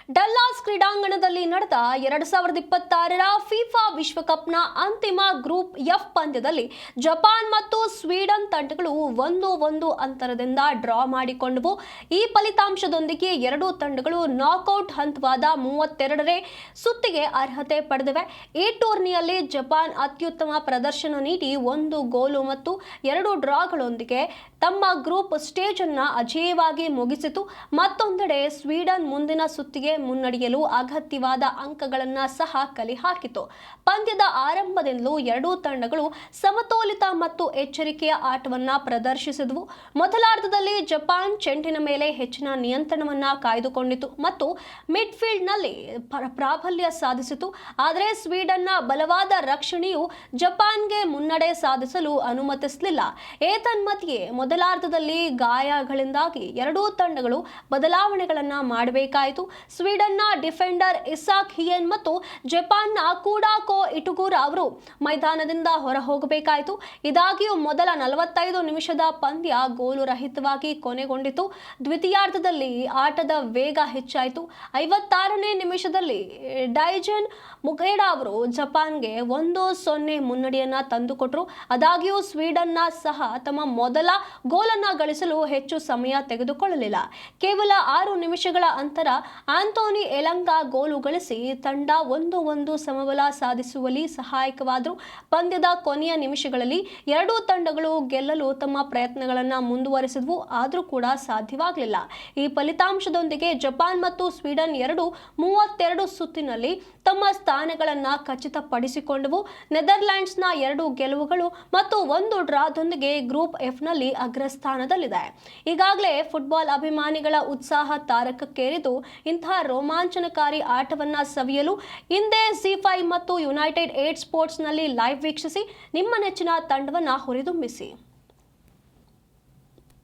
ಡಲ್ಲಾಸ್ ಕ್ರೀಡಾಂಗಣದಲ್ಲಿ ನಡೆದ 2026ರ ಫಿಫಾ ವಿಶ್ವಕಪ್ನ ಅಂತಿಮ ಗ್ರೂಪ್ ಎಫ್ ಪಂದ್ಯದಲ್ಲಿ ಜಪಾನ್ ಮತ್ತು ಸ್ವೀಡನ್ ತಂಡಗಳು 1-1 ಅಂತರದಿಂದ ಡ್ರಾ ಮಾಡಿಕೊಂಡವು. ಈ ಫಲಿತಾಂಶದೊಂದಿಗೆ ಎರಡೂ ತಂಡಗಳು ನಾಕ್ಔಟ್ ಹಂತವಾದ 32ನೇ ಸುತ್ತಿಗೆ ಅರ್ಹತೆ ಪಡೆದಿವೆ. ಈ ಟೂರ್ನಿಯಲ್ಲಿ ಜಪಾನ್ ಅತ್ಯುತ್ತಮ ಪ್ರದರ್ಶನ ನೀಡಿ 1 ಗೋಲು ಮತ್ತು 2 ಡ್ರಾಗಳೊಂದಿಗೆ ತಮ್ಮ ಗ್ರೂಪ್ ಸ್ಟೇಜ್ ಅನ್ನ ಅಜೇಯವಾಗಿ ಮುಗಿಸಿತು. ಮತ್ತೊಂದೆಡೆ ಸ್ವೀಡನ್ ಮುಂದಿನ ಸುತ್ತಿಗೆ ಮುನ್ನಡೆಯಲು ಅಗತ್ಯವಾದ ಅಂಕಗಳನ್ನು ಸಹ ಕಲೆ ಹಾಕಿತು. ಪಂದ್ಯದ ಆರಂಭದಿಂದಲೂ ಎರಡೂ ತಂಡಗಳು ಸಮತೋಲಿತ ಮತ್ತು ಎಚ್ಚರಿಕೆಯ ಆಟವನ್ನ ಪ್ರದರ್ಶಿಸಿದವು. ಮೊದಲಾರ್ಧದಲ್ಲಿ ಜಪಾನ್ ಚೆಂಡಿನ ಮೇಲೆ ಹೆಚ್ಚಿನ ನಿಯಂತ್ರಣವನ್ನ ಕಾಯ್ದುಕೊಂಡಿತು ಮತ್ತು ಮಿಡ್ಫೀಲ್ಡ್ನಲ್ಲಿ ಪ್ರಾಬಲ್ಯ ಸಾಧಿಸಿತು. ಆದರೆ ಸ್ವೀಡನ್ನ ಬಲವಾದ ರಕ್ಷಣೆಯು ಜಪಾನ್ಗೆ ಮುನ್ನಡೆ ಸಾಧಿಸಲು ಅನುಮತಿಸಲಿಲ್ಲ. ಏತನ್ಮಧ್ಯೆ ಮೊದಲಾರ್ಧದಲ್ಲಿ ಗಾಯಗಳಿಂದಾಗಿ ಎರಡೂ ತಂಡಗಳು ಬದಲಾವಣೆಗಳನ್ನು ಮಾಡಬೇಕಾಯಿತು. ಸ್ವೀಡನ್ನ ಡಿಫೆಂಡರ್ ಇಸಾಕ್ ಹಿಯೆನ್ ಮತ್ತು ಜಪಾನ್ನ ಕೂಡಾಕೋ ಇಟುಗುರಾ ಅವರು ಮೈದಾನದಿಂದ ಹೊರ ಹೋಗಬೇಕಾಯಿತು. ಇದಾಗಿಯೂ ಮೊದಲ 45 ನಿಮಿಷದ ಪಂದ್ಯ ಗೋಲು ರಹಿತವಾಗಿ ಕೊನೆಗೊಂಡಿತು. ದ್ವಿತೀಯಾರ್ಧದಲ್ಲಿ ಆಟದ ವೇಗ ಹೆಚ್ಚಾಯಿತು. 56ನೇ ನಿಮಿಷದಲ್ಲಿ ಡೈಜನ್ ಮುಗೇಡಾ ಅವರು ಜಪಾನ್ಗೆ 1-0 ಮುನ್ನಡೆಯನ್ನ ತಂದುಕೊಟ್ರು. ಆದಾಗ್ಯೂ ಸ್ವೀಡನ್ನ ಸಹ ತಮ್ಮ ಮೊದಲ ಗೋಲನ್ನ ಗಳಿಸಲು ಹೆಚ್ಚು ಸಮಯ ತೆಗೆದುಕೊಳ್ಳಲಿಲ್ಲ. ಕೇವಲ 6 ನಿಮಿಷಗಳ ಅಂತರ ಆಂಟೋನಿ ಎಲಂಗಾ ಗೋಲು ಗಳಿಸಿ ತಂಡ 1-1 ಸಮಬಲ ಸಾಧಿಸುವಲ್ಲಿ ಸಹಾಯಕವಾದರು. ಪಂದ್ಯದ ಕೊನೆಯ ನಿಮಿಷಗಳಲ್ಲಿ ಎರಡೂ ತಂಡಗಳು ಗೆಲ್ಲಲು ತಮ್ಮ ಪ್ರಯತ್ನಗಳನ್ನು ಮುಂದುವರೆಸಿದವು, ಆದರೂ ಕೂಡ ಸಾಧ್ಯವಾಗಲಿಲ್ಲ. ಈ ಫಲಿತಾಂಶದೊಂದಿಗೆ ಜಪಾನ್ ಮತ್ತು ಸ್ವೀಡನ್ ಎರಡೂ 32 ಸುತ್ತಿನಲ್ಲಿ ತಮ್ಮ ಸ್ಥಾನಗಳನ್ನು ಖಚಿತಪಡಿಸಿಕೊಂಡವು. ನೆದರ್ಲ್ಯಾಂಡ್ಸ್ನ 2 ಗೆಲುವುಗಳು ಮತ್ತು 1 ಡ್ರಾದೊಂದಿಗೆ ಗ್ರೂಪ್ ಎಫ್ನಲ್ಲಿ ಅಗ್ರಸ್ಥಾನದಲ್ಲಿದೆ. ಈಗಾಗಲೇ ಫುಟ್ಬಾಲ್ ಅಭಿಮಾನಿಗಳ ಉತ್ಸಾಹ ತಾರಕಕ್ಕೇರಿದ್ದು, ಇಂತಹ ರೋಮಾಂಚನಕಾರಿ ಆಟವನ್ನ ಸವಿಯಲು ಹಿಂದೆ ZEE5 ಮತ್ತು ಯುನೈಟೆಡ್ 8 ಸ್ಪೋರ್ಟ್ಸ್ನಲ್ಲಿ ಲೈವ್ ವೀಕ್ಷಿಸಿ ನಿಮ್ಮ ನೆಚ್ಚಿನ ತಂಡವನ್ನ ಹುರಿದುಂಬಿಸಿ.